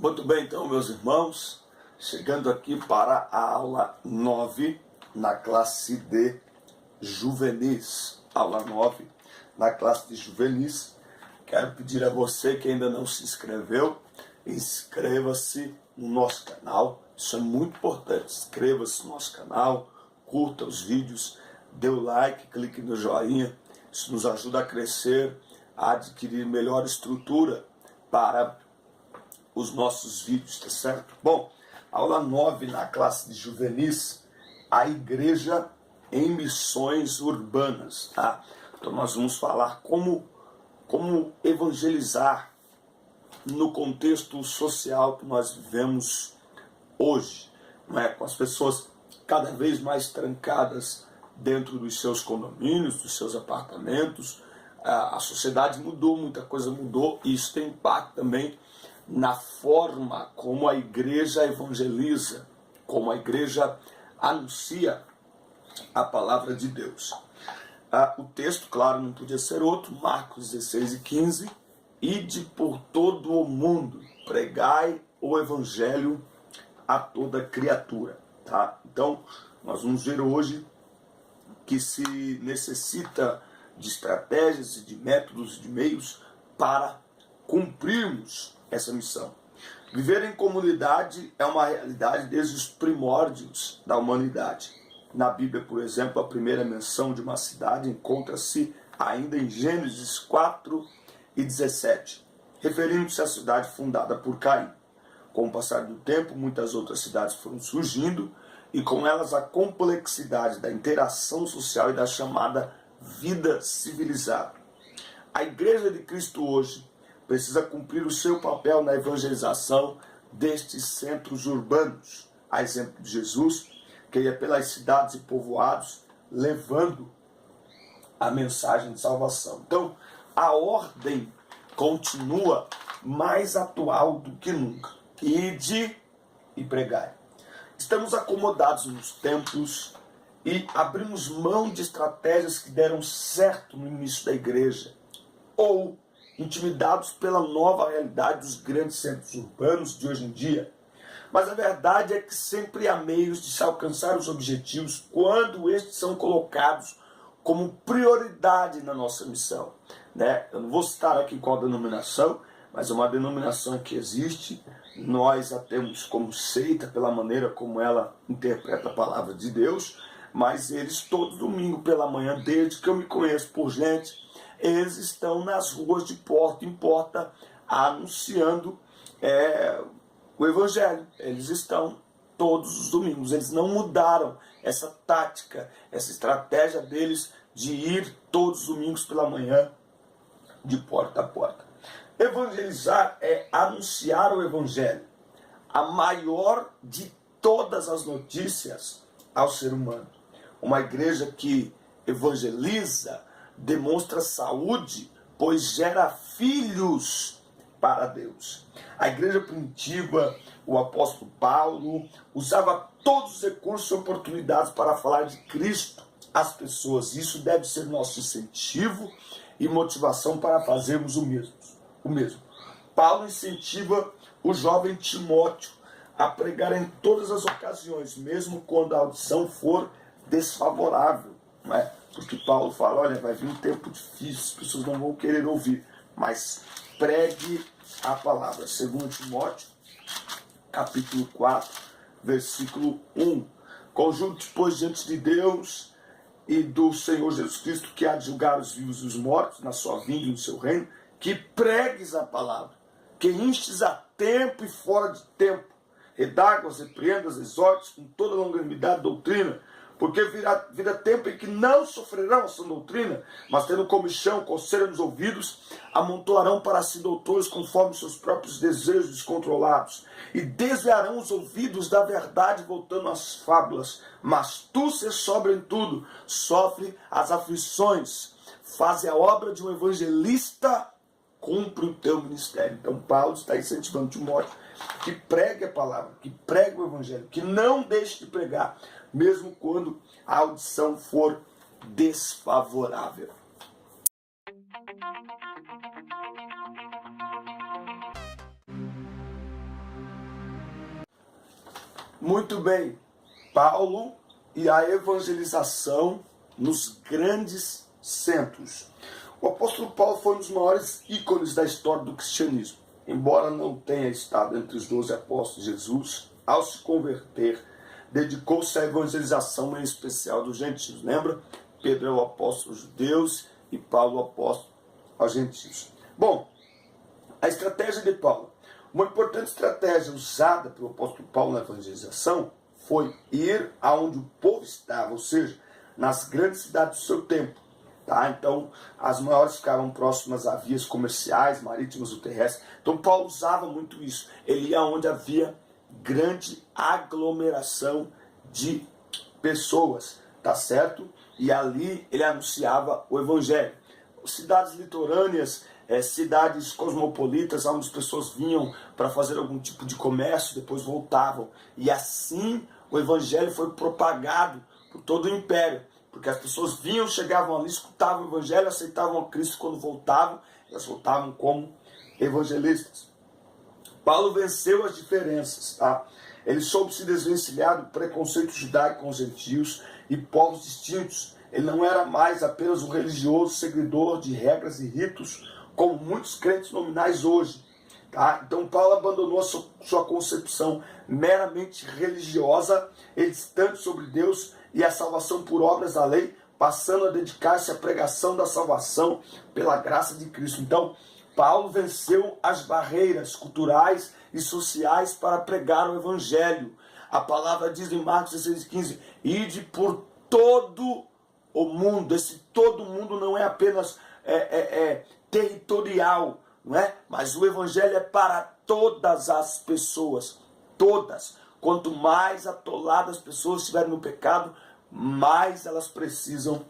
Muito bem, então, meus irmãos, chegando aqui para a aula 9 na classe de juvenis. Aula 9 na classe de juvenis. Quero pedir a você que ainda não se inscreveu, inscreva-se no nosso canal. Isso é muito importante. Inscreva-se no nosso canal, curta os vídeos, dê o like, clique no joinha. Isso nos ajuda a crescer, a adquirir melhor estrutura para os nossos vídeos, tá certo? Bom, aula 9 na classe de juvenis, a igreja em missões urbanas, tá? Então nós vamos falar como evangelizar no contexto social que nós vivemos hoje, não é? Com as pessoas cada vez mais trancadas dentro dos seus condomínios, dos seus apartamentos. A sociedade mudou, muita coisa mudou, e isso tem impacto também na forma como a igreja evangeliza, como a igreja anuncia a palavra de Deus. O texto, claro, não podia ser outro, Marcos 16:15, ide por todo o mundo, pregai o evangelho a toda criatura. Tá? Então, nós vamos ver hoje que se necessita de estratégias e de métodos e de meios para cumprirmos essa missão. Viver em comunidade é uma realidade desde os primórdios da humanidade. Na Bíblia, por exemplo, a primeira menção de uma cidade encontra-se ainda em Gênesis 4:17, referindo-se à cidade fundada por Caim. Com o passar do tempo, muitas outras cidades foram surgindo, e com elas a complexidade da interação social e da chamada vida civilizada. A Igreja de Cristo hoje precisa cumprir o seu papel na evangelização destes centros urbanos, a exemplo de Jesus, que ia pelas cidades e povoados levando a mensagem de salvação. Então, a ordem continua mais atual do que nunca. Ide e pregai. Estamos acomodados nos templos e abrimos mão de estratégias que deram certo no início da igreja, ou intimidados pela nova realidade dos grandes centros urbanos de hoje em dia. Mas a verdade é que sempre há meios de se alcançar os objetivos quando estes são colocados como prioridade na nossa missão, né? Eu não vou citar aqui qual denominação, mas é uma denominação que existe. Nós a temos como seita pela maneira como ela interpreta a palavra de Deus, mas eles todo domingo pela manhã, desde que eu me conheço por gente, eles estão nas ruas de porta em porta anunciando o evangelho. Eles estão todos os domingos. Eles não mudaram essa tática, essa estratégia deles de ir todos os domingos pela manhã de porta a porta. Evangelizar é anunciar o evangelho, a maior de todas as notícias ao ser humano. Uma igreja que evangeliza demonstra saúde, pois gera filhos para Deus. A igreja primitiva, o apóstolo Paulo, usava todos os recursos e oportunidades para falar de Cristo às pessoas. Isso deve ser nosso incentivo e motivação para fazermos o mesmo. Paulo incentiva o jovem Timóteo a pregar em todas as ocasiões, mesmo quando a audição for desfavorável, não é? Porque Paulo fala, olha, vai vir um tempo difícil, as pessoas não vão querer ouvir, mas pregue a palavra. 2 Timóteo, capítulo 4, versículo 1. Conjunte, pois, diante de Deus e do Senhor Jesus Cristo, que há de julgar os vivos e os mortos na sua vinda e no seu reino, que pregues a palavra, que instes a tempo e fora de tempo, redarguas, repreendas, exortes com toda longanimidade e doutrina, porque virá tempo em que não sofrerão essa doutrina, mas tendo comichão, coceira nos ouvidos, amontoarão para si doutores conforme seus próprios desejos descontrolados, e desviarão os ouvidos da verdade, voltando às fábulas. Mas tu, ser sóbrio em tudo, sofre as aflições, faze a obra de um evangelista, cumpre o teu ministério. Então Paulo está incentivando Timóteo que pregue a palavra, que pregue o evangelho, que não deixe de pregar, mesmo quando a audição for desfavorável. Muito bem, Paulo e a evangelização nos grandes centros. O apóstolo Paulo foi um dos maiores ícones da história do cristianismo. Embora não tenha estado entre os 12 apóstolos de Jesus, ao se converter, dedicou-se à evangelização em especial dos gentios. Lembra? Pedro é o apóstolo aos judeus e Paulo o apóstolo aos gentios. Bom, a estratégia de Paulo. Uma importante estratégia usada pelo apóstolo Paulo na evangelização foi ir aonde o povo estava, ou seja, nas grandes cidades do seu tempo. Tá? Então, as maiores ficavam próximas a vias comerciais, marítimas ou terrestres. Então, Paulo usava muito isso. Ele ia onde havia grande aglomeração de pessoas, tá certo? E ali ele anunciava o evangelho. Cidades litorâneas, cidades cosmopolitas, onde as pessoas vinham para fazer algum tipo de comércio, depois voltavam. E assim o evangelho foi propagado por todo o império. Porque as pessoas vinham, chegavam ali, escutavam o evangelho, aceitavam a Cristo. Quando voltavam, elas voltavam como evangelistas. Paulo venceu as diferenças, tá? Ele soube se desvencilhar do preconceito judaico com os gentios e povos distintos. Ele não era mais apenas um religioso seguidor de regras e ritos, como muitos crentes nominais hoje. Tá? Então Paulo abandonou a sua concepção meramente religiosa e distante sobre Deus e a salvação por obras da lei, passando a dedicar-se à pregação da salvação pela graça de Cristo. Então, Paulo venceu as barreiras culturais e sociais para pregar o evangelho. A palavra diz em Marcos 16,15, ide por todo o mundo. Esse todo mundo não é apenas territorial, não é? Mas o evangelho é para todas as pessoas, todas. Quanto mais atoladas as pessoas estiverem no pecado, mais elas precisam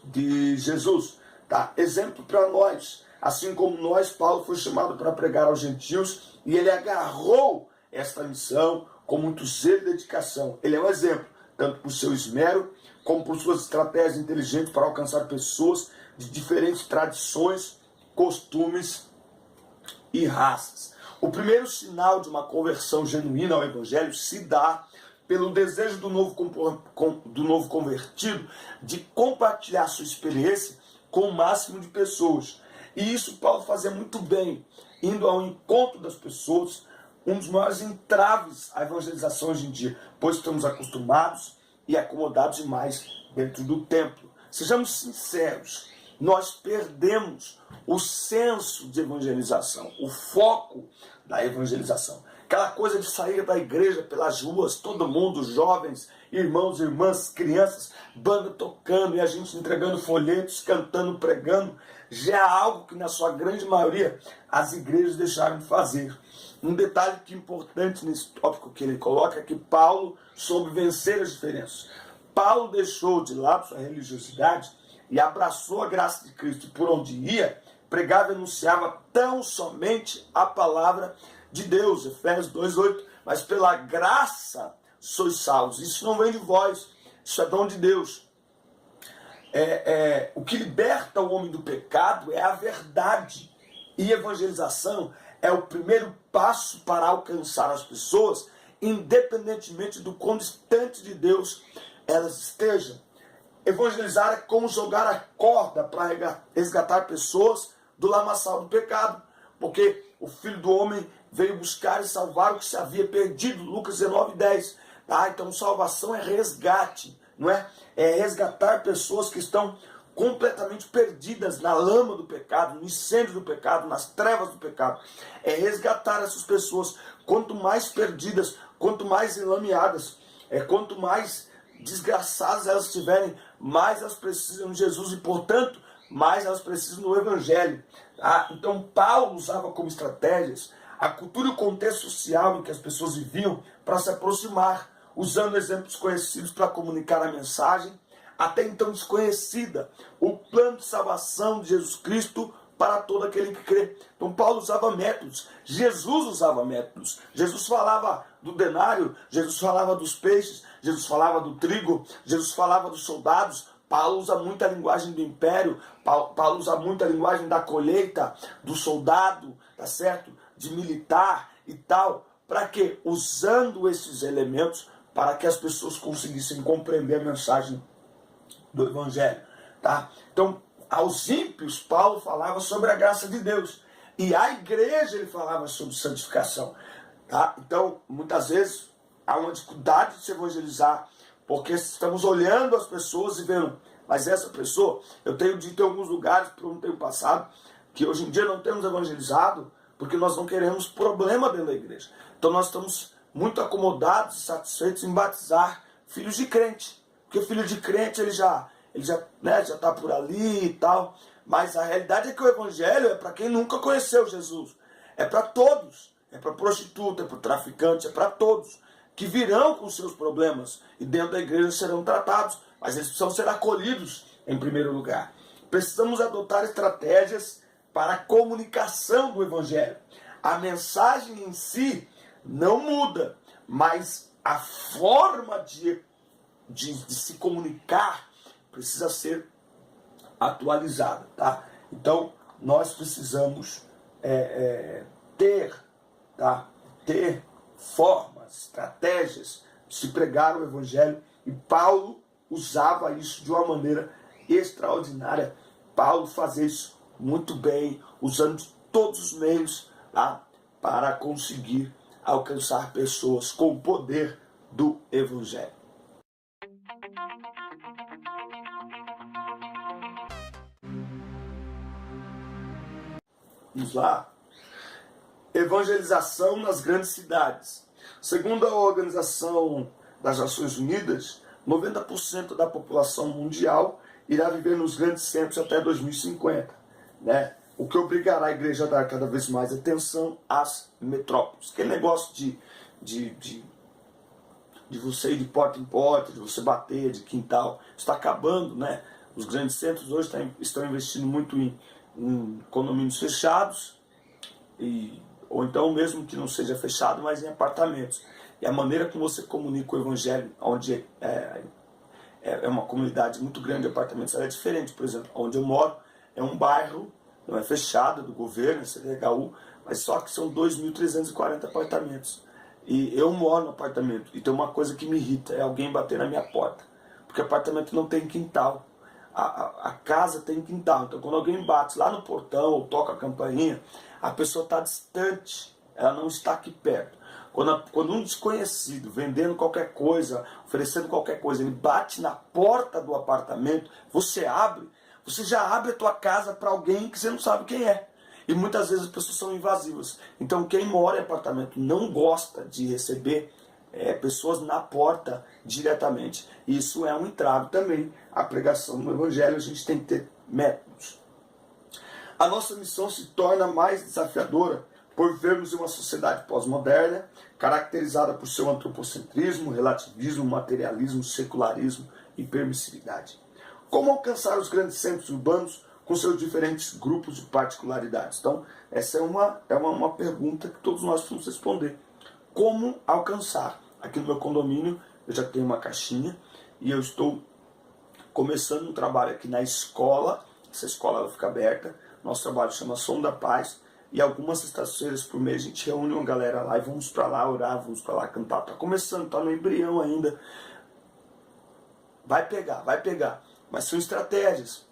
de Jesus. Tá? Exemplo para nós, assim como nós, Paulo foi chamado para pregar aos gentios e ele agarrou esta missão com muito zelo e dedicação. Ele é um exemplo, tanto por seu esmero, como por suas estratégias inteligentes para alcançar pessoas de diferentes tradições, costumes e raças. O primeiro sinal de uma conversão genuína ao Evangelho se dá pelo desejo do novo convertido de compartilhar sua experiência com o máximo de pessoas. E isso Paulo fazia muito bem, indo ao encontro das pessoas, um dos maiores entraves à evangelização hoje em dia, pois estamos acostumados e acomodados demais dentro do templo. Sejamos sinceros, nós perdemos o senso de evangelização, o foco da evangelização. Aquela coisa de sair da igreja pelas ruas, todo mundo, jovens, irmãos, irmãs, crianças, banda tocando e a gente entregando folhetos, cantando, pregando, já é algo que na sua grande maioria as igrejas deixaram de fazer. Um detalhe que é importante nesse tópico que ele coloca é que Paulo soube vencer as diferenças. Paulo deixou de lado sua religiosidade e abraçou a graça de Cristo. E por onde ia, pregava e anunciava tão somente a palavra de Deus. Efésios 2,8. Mas pela graça sois salvos. Isso não vem de vós, isso é dom de Deus. O que liberta o homem do pecado é a verdade. E evangelização é o primeiro passo para alcançar as pessoas, independentemente do quão distante de Deus elas estejam. Evangelizar é como jogar a corda para resgatar pessoas do lamaçal do pecado, porque o Filho do Homem veio buscar e salvar o que se havia perdido, Lucas 19:10. Tá? Então salvação é resgate, não é? É resgatar pessoas que estão completamente perdidas na lama do pecado, no incêndio do pecado, nas trevas do pecado. É resgatar essas pessoas, quanto mais perdidas, quanto mais enlameadas, quanto mais desgraçadas elas estiverem, mais elas precisam de Jesus e, portanto, mais elas precisam do Evangelho. Tá? Então, Paulo usava como estratégias a cultura e o contexto social em que as pessoas viviam para se aproximar, usando exemplos conhecidos para comunicar a mensagem, até então desconhecida, o plano de salvação de Jesus Cristo para todo aquele que crê. Então Paulo usava métodos, Jesus usava métodos. Jesus falava do denário, Jesus falava dos peixes, Jesus falava do trigo, Jesus falava dos soldados. Paulo usa muito a linguagem do império, Paulo usa muito a linguagem da colheita, do soldado, tá certo? De militar e tal, para quê? Usando esses elementos para que as pessoas conseguissem compreender a mensagem do Evangelho. Tá? Então, aos ímpios, Paulo falava sobre a graça de Deus. E à igreja ele falava sobre santificação. Tá? Então, muitas vezes, há uma dificuldade de se evangelizar, porque estamos olhando as pessoas e vendo, mas essa pessoa, eu tenho dito em alguns lugares, por um tempo passado, que hoje em dia não temos evangelizado, porque nós não queremos problema dentro da igreja. Então nós estamos muito acomodados e satisfeitos em batizar filhos de crente. Porque filho de crente, ele já está por ali e tal. Mas a realidade é que o evangelho é para quem nunca conheceu Jesus. É para todos. É para prostituta, é para traficante, é para todos. Que virão com seus problemas e dentro da igreja serão tratados. Mas eles precisam ser acolhidos em primeiro lugar. Precisamos adotar estratégias para a comunicação do evangelho. A mensagem em si não muda, mas a forma de se comunicar precisa ser atualizada, tá? Então, nós precisamos ter formas, estratégias de se pregar o evangelho, e Paulo usava isso de uma maneira extraordinária. Paulo fazia isso muito bem, usando todos os meios, tá, para conseguir alcançar pessoas com o poder do evangelho. Vamos lá. Evangelização nas grandes cidades. Segundo a Organização das Nações Unidas, 90% da população mundial irá viver nos grandes centros até 2050, né? O que obrigará a igreja a dar cada vez mais atenção às metrópoles. Aquele negócio de você ir de porta em porta, de você bater de quintal, está acabando, né? Os grandes centros hoje estão investindo muito em condomínios fechados, ou então mesmo que não seja fechado, mas em apartamentos. E a maneira como você comunica o evangelho, onde é uma comunidade muito grande de apartamentos, ela é diferente. Por exemplo, onde eu moro é um bairro, não é fechado, do governo, é CDHU, mas só que são 2.340 apartamentos. E eu moro no apartamento, e tem uma coisa que me irrita, é alguém bater na minha porta. Porque apartamento não tem quintal. A casa tem quintal, então quando alguém bate lá no portão ou toca a campainha, a pessoa está distante, ela não está aqui perto. Quando um desconhecido vendendo qualquer coisa, oferecendo qualquer coisa, ele bate na porta do apartamento, você já abre a tua casa para alguém que você não sabe quem é. E muitas vezes as pessoas são invasivas. Então quem mora em apartamento não gosta de receber pessoas na porta diretamente. Isso é um entrave também à pregação do evangelho. A gente tem que ter métodos. A nossa missão se torna mais desafiadora por vermos uma sociedade pós-moderna caracterizada por seu antropocentrismo, relativismo, materialismo, secularismo e permissividade. Como alcançar os grandes centros urbanos com seus diferentes grupos de particularidades? Então, essa é uma pergunta que todos nós precisamos responder. Como alcançar? Aqui no meu condomínio eu já tenho uma caixinha e eu estou começando um trabalho aqui na escola. Essa escola ela fica aberta. Nosso trabalho chama Som da Paz. E algumas sextas-feiras por mês a gente reúne uma galera lá e vamos para lá orar, vamos para lá cantar. Está começando, está no embrião ainda. Vai pegar. Mas são estratégias.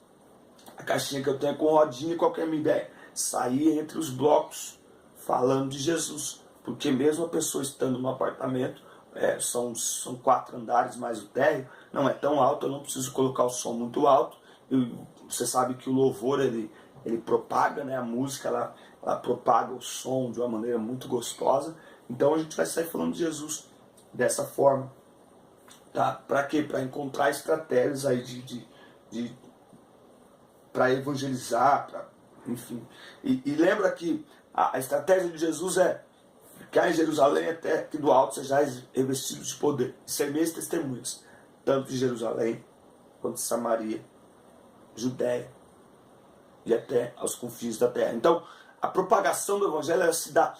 A caixinha que eu tenho é com rodinha, qual que é a minha ideia? Sair entre os blocos falando de Jesus. Porque mesmo a pessoa estando no apartamento, são 4 andares mais o térreo, não é tão alto, eu não preciso colocar o som muito alto. Você sabe que o louvor ele propaga, né? A música ela propaga o som de uma maneira muito gostosa. Então a gente vai sair falando de Jesus dessa forma. Tá? Para quê? Para encontrar estratégias aí para evangelizar, enfim. E lembra que a estratégia de Jesus é ficar em Jerusalém até que do alto sejais revestidos de poder. Ser meus testemunhas, tanto de Jerusalém quanto de Samaria, Judéia e até aos confins da terra. Então, a propagação do evangelho se dá.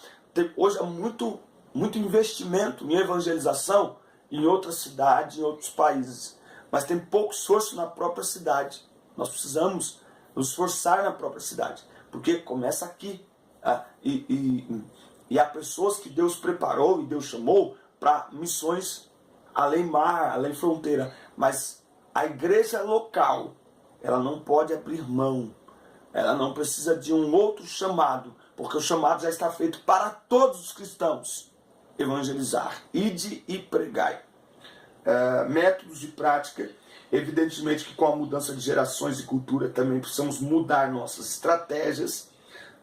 Hoje há muito investimento em evangelização em outras cidades, em outros países. Mas tem pouco esforço na própria cidade. Nós precisamos nos esforçar na própria cidade. Porque começa aqui. E E há pessoas que Deus preparou e Deus chamou para missões além mar, além fronteira. Mas a igreja local, ela não pode abrir mão. Ela não precisa de um outro chamado, porque o chamado já está feito para todos os cristãos. Evangelizar, ide e pregai. Métodos de prática, evidentemente que com a mudança de gerações e cultura também precisamos mudar nossas estratégias,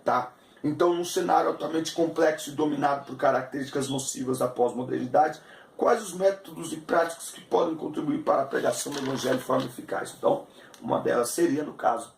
tá? Então, num cenário altamente complexo e dominado por características nocivas da pós-modernidade, quais os métodos e práticas que podem contribuir para a pregação do evangelho de forma eficaz? Então, uma delas seria, no caso,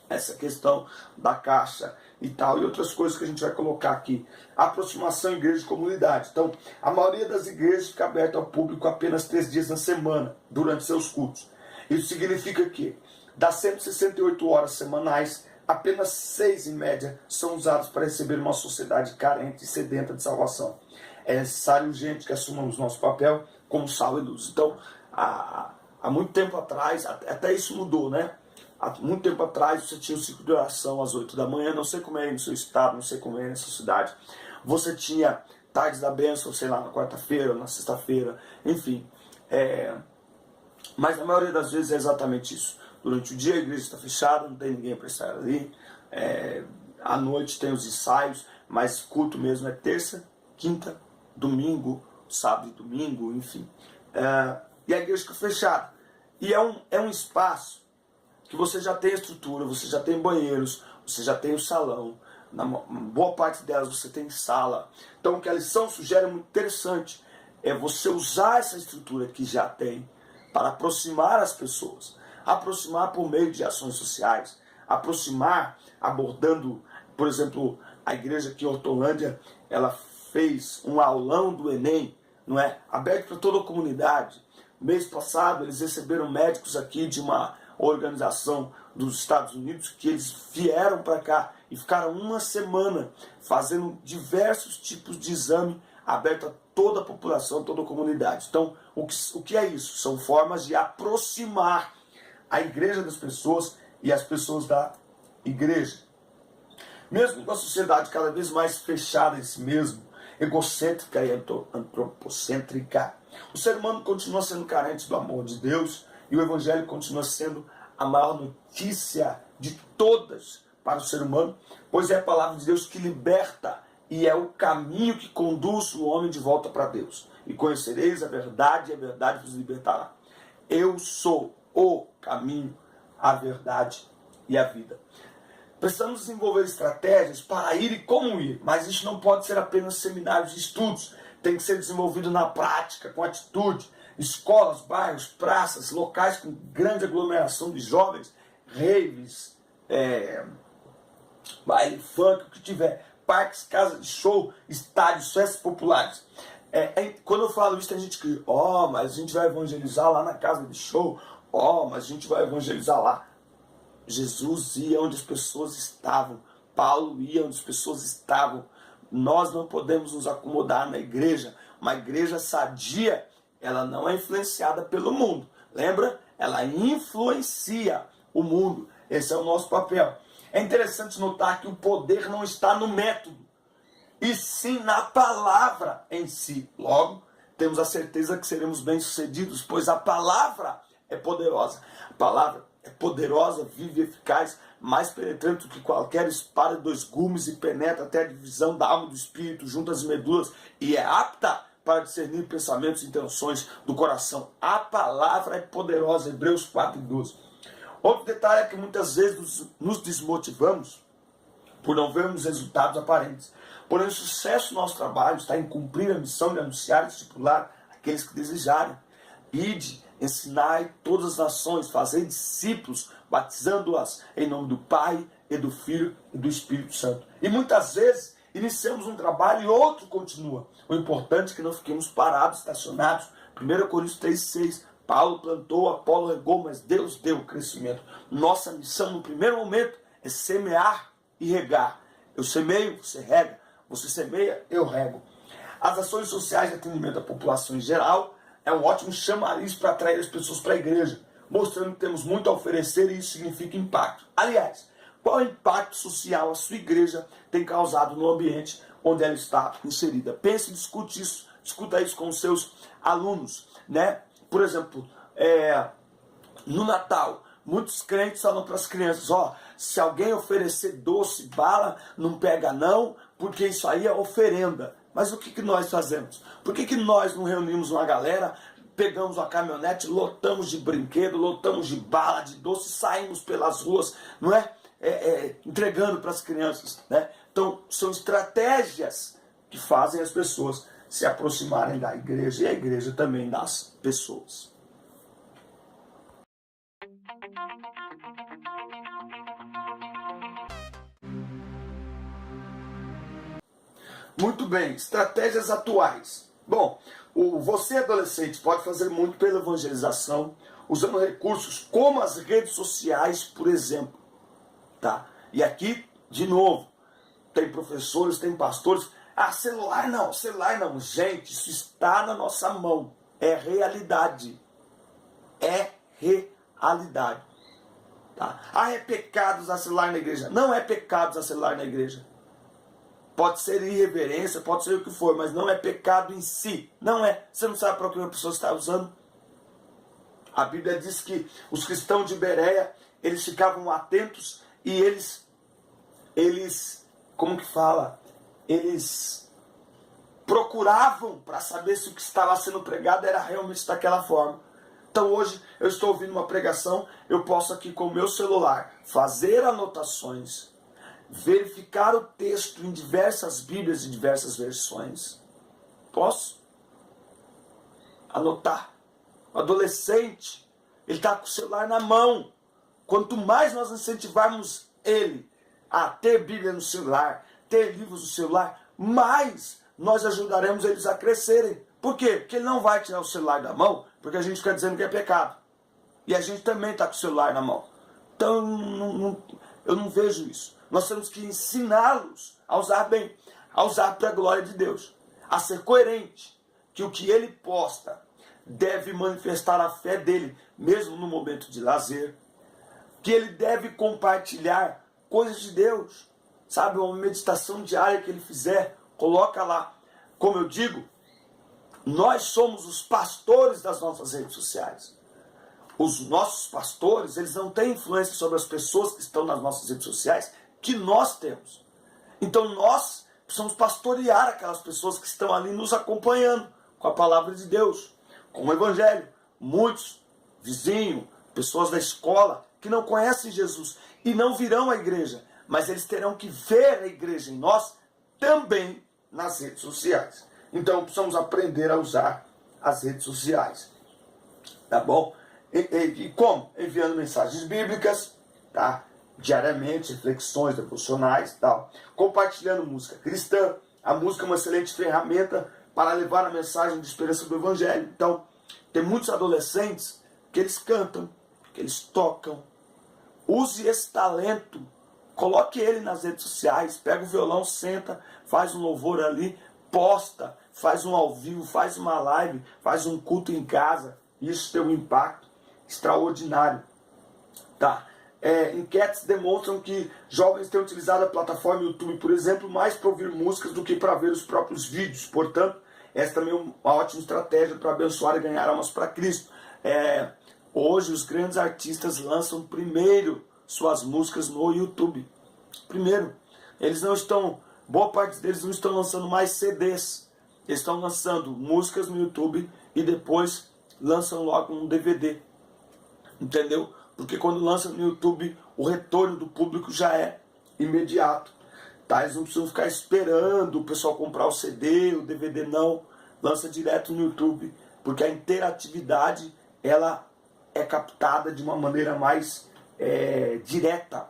essa questão da caixa e tal, e outras coisas que a gente vai colocar aqui. Aproximação igreja e comunidade. Então, a maioria das igrejas fica aberta ao público apenas 3 dias na semana, durante seus cultos. Isso significa que, das 168 horas semanais, apenas 6, em média, são usadas para receber uma sociedade carente e sedenta de salvação. É necessário, gente, que assumamos nosso papel como sal e luz. Então, há muito tempo atrás, até isso mudou, né? Há muito tempo atrás você tinha o ciclo de oração às 8 da manhã, não sei como é aí no seu estado, não sei como é nessa cidade. Você tinha tardes da bênção, sei lá, na quarta-feira, na sexta-feira, enfim. Mas a maioria das vezes é exatamente isso. Durante o dia a igreja está fechada, não tem ninguém para estar ali. À noite tem os ensaios, mas culto mesmo é terça, quinta, domingo, sábado e domingo, enfim. E a igreja fica fechada. E é um espaço que você já tem estrutura, você já tem banheiros, você já tem o salão, na boa parte delas você tem sala. Então o que a lição sugere é muito interessante, é você usar essa estrutura que já tem para aproximar as pessoas, aproximar por meio de ações sociais, aproximar abordando, por exemplo, a igreja aqui em Hortolândia, ela fez um aulão do Enem, não é? Aberto para toda a comunidade. Mês passado eles receberam médicos aqui de uma organização dos Estados Unidos que eles vieram para cá e ficaram uma semana fazendo diversos tipos de exame aberto a toda a população, a toda a comunidade. Então, o que é isso? São formas de aproximar a igreja das pessoas e as pessoas da igreja. Mesmo com a sociedade cada vez mais fechada em si mesmo, egocêntrica e antropocêntrica, o ser humano continua sendo carente do amor de Deus e o evangelho continua sendo a maior notícia de todas para o ser humano, pois é a palavra de Deus que liberta e é o caminho que conduz o homem de volta para Deus. E conhecereis a verdade vos libertará. Eu sou o caminho, a verdade e a vida. Precisamos desenvolver estratégias para ir e como ir, mas isso não pode ser apenas seminários e estudos. Tem que ser desenvolvido na prática, com atitude. Escolas, bairros, praças, locais com grande aglomeração de jovens, raves, baile funk, o que tiver, parques, casas de show, estádios, festas populares. Quando eu falo isso, tem gente que, mas a gente vai evangelizar lá na casa de show, mas a gente vai evangelizar lá. Jesus ia onde as pessoas estavam, Paulo ia onde as pessoas estavam. Nós não podemos nos acomodar na igreja. Uma igreja sadia, ela não é influenciada pelo mundo. Lembra? Ela influencia o mundo. Esse é o nosso papel. É interessante notar que o poder não está no método, e sim na palavra em si. Logo, temos a certeza que seremos bem-sucedidos, pois a palavra é poderosa. A palavra é poderosa, viva e eficaz, mais penetrante do que qualquer espada de 2 gumes e penetra até a divisão da alma e do espírito, juntas as medulas, e é apta para discernir pensamentos e intenções do coração. A palavra é poderosa, Hebreus 4:12. Outro detalhe é que muitas vezes nos desmotivamos por não vermos resultados aparentes. Porém, o sucesso do nosso trabalho está em cumprir a missão de anunciar e discipular aqueles que desejarem. Ide, ensinai todas as nações, fazei discípulos, batizando-as em nome do Pai, e do Filho e do Espírito Santo. E muitas vezes iniciamos um trabalho e outro continua. O importante é que não fiquemos parados, estacionados. 1 Coríntios 3:6. Paulo plantou, Apolo regou, mas Deus deu o crescimento. Nossa missão no primeiro momento é semear e regar. Eu semeio, você rega. Você semeia, eu rego. As ações sociais de atendimento à população em geral é um ótimo chamariz para atrair as pessoas para a igreja, mostrando que temos muito a oferecer e isso significa impacto. Aliás, Qual impacto social a sua igreja tem causado no ambiente onde ela está inserida? Pense e discuta isso com os seus alunos, né? Por exemplo, no Natal, muitos crentes falam para as crianças, se alguém oferecer doce, bala, não pega não, porque isso aí é oferenda. Mas o que nós fazemos? Por que nós não reunimos uma galera, pegamos uma caminhonete, lotamos de brinquedo, lotamos de bala, de doce, saímos pelas ruas, não é? Entregando para as crianças, né? Então, são estratégias que fazem as pessoas se aproximarem da igreja e a igreja também das pessoas. Muito bem, estratégias atuais. Bom, você adolescente pode fazer muito pela evangelização, usando recursos como as redes sociais, por exemplo. Tá? E aqui, de novo, tem professores, tem pastores. Celular não. Gente, isso está na nossa mão. É realidade. É realidade. Tá? É pecado usar celular na igreja. Não é pecado usar celular na igreja. Pode ser irreverência, pode ser o que for, mas não é pecado em si. Não é. Você não sabe para que a pessoa está usando? A Bíblia diz que os cristãos de Bereia, eles ficavam atentos e eles como que fala? Eles procuravam para saber se o que estava sendo pregado era realmente daquela forma. Então hoje eu estou ouvindo uma pregação, eu posso aqui com o meu celular fazer anotações, verificar o texto em diversas Bíblias e diversas versões. Posso anotar. O adolescente, ele está com o celular na mão. Quanto mais nós incentivarmos ele a ter Bíblia no celular, ter livros no celular, mais nós ajudaremos eles a crescerem. Por quê? Porque ele não vai tirar o celular da mão, porque a gente fica dizendo que é pecado. E a gente também está com o celular na mão. Então, eu não vejo isso. Nós temos que ensiná-los a usar bem, a usar para a glória de Deus, a ser coerente, que o que ele posta deve manifestar a fé dele, mesmo no momento de lazer, que ele deve compartilhar coisas de Deus, sabe, uma meditação diária que ele fizer, coloca lá. Como eu digo, nós somos os pastores das nossas redes sociais. Os nossos pastores, eles não têm influência sobre as pessoas que estão nas nossas redes sociais, que nós temos. Então nós precisamos pastorear aquelas pessoas que estão ali nos acompanhando com a palavra de Deus, com o Evangelho. Muitos, vizinhos, pessoas da escola, que não conhecem Jesus e não virão à igreja, mas eles terão que ver a igreja em nós também nas redes sociais. Então precisamos aprender a usar as redes sociais. Tá bom? E como? Enviando mensagens bíblicas, tá? Diariamente, reflexões devocionais, tal. Compartilhando música cristã. A música é uma excelente ferramenta para levar a mensagem de esperança do Evangelho. Então, tem muitos adolescentes que eles cantam, que eles tocam. Use esse talento, coloque ele nas redes sociais, pega o violão, senta, faz um louvor ali, posta, faz um ao vivo, faz uma live, faz um culto em casa. Isso tem um impacto extraordinário. Tá? Enquetes demonstram que jovens têm utilizado a plataforma YouTube, por exemplo, mais para ouvir músicas do que para ver os próprios vídeos. Portanto, essa também é uma ótima estratégia para abençoar e ganhar almas para Cristo. Hoje, os grandes artistas lançam primeiro suas músicas no YouTube. Primeiro, eles não estão, boa parte deles não estão lançando mais CDs. Eles estão lançando músicas no YouTube e depois lançam logo um DVD. Entendeu? Porque quando lança no YouTube, o retorno do público já é imediato. Tá? Eles não precisam ficar esperando o pessoal comprar o CD, o DVD não. Lança direto no YouTube, porque a interatividade ela é captada de uma maneira mais direta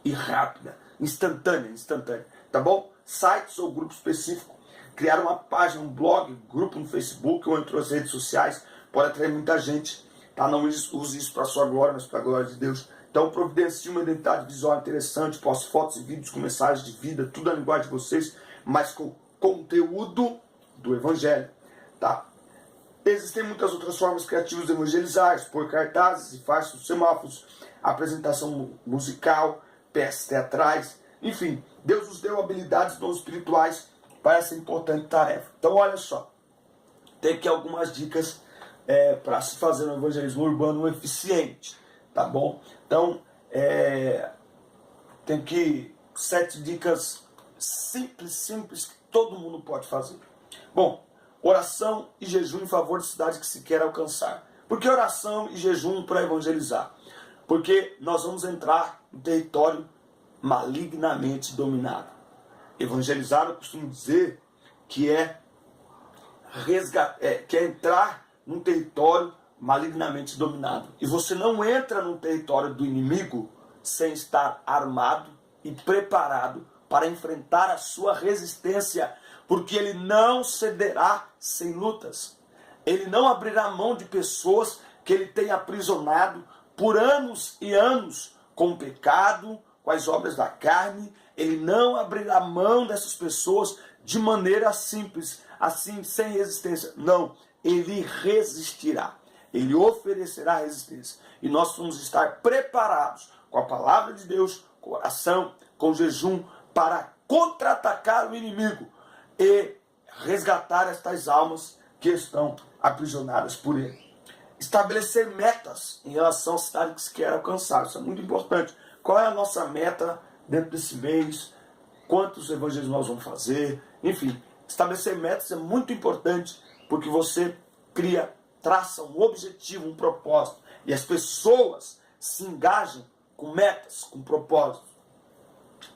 e rápida, instantânea. Tá bom? Sites ou grupo específico. Criar uma página, um blog, grupo no Facebook ou entre as redes sociais pode atrair muita gente. Tá? Não use isso para a sua glória, mas para a glória de Deus. Então providencie uma identidade visual interessante, poste fotos e vídeos com mensagens de vida, tudo na linguagem de vocês, mas com conteúdo do Evangelho. Tá? Existem muitas outras formas criativas de evangelizar, expor cartazes e faixas nos semáforos, apresentação musical, pés teatrais. Enfim, Deus nos deu habilidades não espirituais para essa importante tarefa. Então, olha só, tem aqui algumas dicas para se fazer um evangelismo urbano eficiente, tá bom? Então, tem aqui 7 dicas simples que todo mundo pode fazer. Bom, oração e jejum em favor de cidade que se quer alcançar. Por que oração e jejum para evangelizar? Porque nós vamos entrar no território malignamente dominado. Evangelizar, eu costumo dizer que é entrar num território malignamente dominado. E você não entra num território do inimigo sem estar armado e preparado para enfrentar a sua resistência, porque ele não cederá sem lutas. Ele não abrirá mão de pessoas que ele tem aprisionado por anos e anos com o pecado, com as obras da carne. Ele não abrirá mão dessas pessoas de maneira simples, assim, sem resistência. Não, ele resistirá. Ele oferecerá resistência. E nós vamos estar preparados com a palavra de Deus, com oração, com jejum, para contra-atacar o inimigo e resgatar estas almas que estão aprisionadas por ele. Estabelecer metas em relação à cidade que se quer alcançar. Isso é muito importante. Qual é a nossa meta dentro desse mês? Quantos evangelhos nós vamos fazer? Enfim, estabelecer metas é muito importante, porque você traça um objetivo, um propósito. E as pessoas se engajam com metas, com propósitos.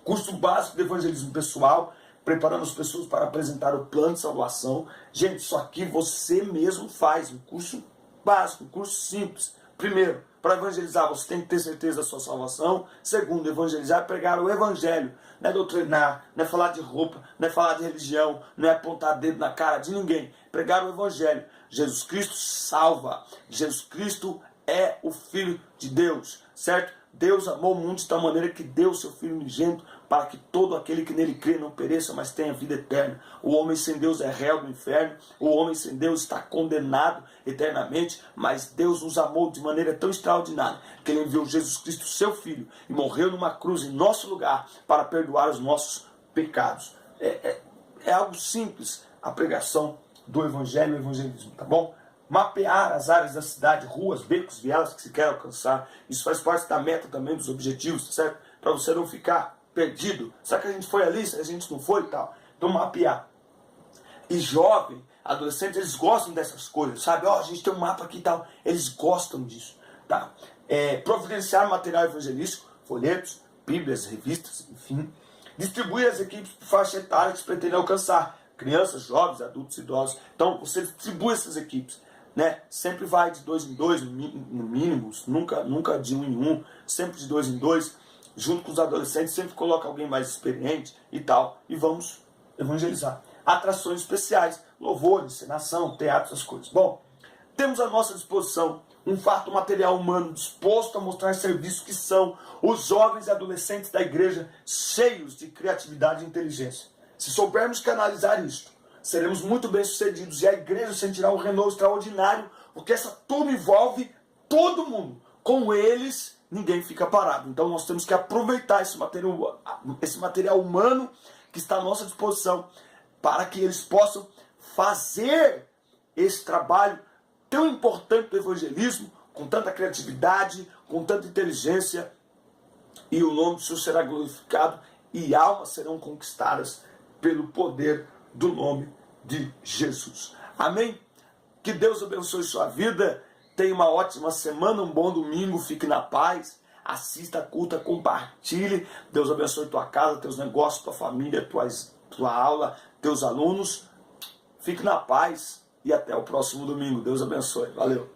Curso básico de evangelismo pessoal, preparando as pessoas para apresentar o plano de salvação. Gente, isso aqui você mesmo faz, um curso básico, um curso simples. Primeiro, para evangelizar você tem que ter certeza da sua salvação. Segundo, evangelizar é pregar o evangelho. Não é doutrinar, não é falar de roupa, não é falar de religião, não é apontar dedo na cara de ninguém. Pregar o evangelho. Jesus Cristo salva. Jesus Cristo é o Filho de Deus, certo? Deus amou o mundo de tal maneira que deu o seu Filho unigênito para que todo aquele que nele crê não pereça, mas tenha vida eterna. O homem sem Deus é réu do inferno, o homem sem Deus está condenado eternamente, mas Deus nos amou de maneira tão extraordinária que ele enviou Jesus Cristo, seu Filho, e morreu numa cruz em nosso lugar para perdoar os nossos pecados. É algo simples a pregação do Evangelho e o evangelismo, tá bom? Mapear as áreas da cidade, ruas, becos, vielas que se quer alcançar. Isso faz parte da meta também, dos objetivos, tá certo? Para você não ficar perdido. Será que a gente foi ali? Se a gente não foi e tal. Então mapear. E jovem, adolescente, eles gostam dessas coisas, sabe? A gente tem um mapa aqui e tal. Eles gostam disso, tá? Providenciar material evangelístico, folhetos, bíblias, revistas, enfim. Distribuir as equipes por faixa etária que se pretende alcançar. Crianças, jovens, adultos, idosos. Então você distribui essas equipes. Né? Sempre vai de 2 em 2, no mínimo, nunca de 1 em 1, sempre de 2 em 2, junto com os adolescentes, sempre coloca alguém mais experiente e tal, e vamos evangelizar. Atrações especiais, louvor, encenação, teatro, essas coisas. Bom, temos à nossa disposição um fato material humano disposto a mostrar serviço que são os jovens e adolescentes da igreja cheios de criatividade e inteligência. Se soubermos canalizar isto, seremos muito bem-sucedidos e a igreja sentirá um renovo extraordinário, porque essa turma envolve todo mundo. Com eles, ninguém fica parado. Então nós temos que aproveitar esse material humano que está à nossa disposição para que eles possam fazer esse trabalho tão importante do evangelismo, com tanta criatividade, com tanta inteligência, e o nome do Senhor será glorificado e almas serão conquistadas pelo poder do nome de Jesus. Amém? Que Deus abençoe sua vida. Tenha uma ótima semana, um bom domingo. Fique na paz. Assista, curta, compartilhe. Deus abençoe tua casa, teus negócios, tua família, tua aula, teus alunos. Fique na paz e até o próximo domingo. Deus abençoe. Valeu.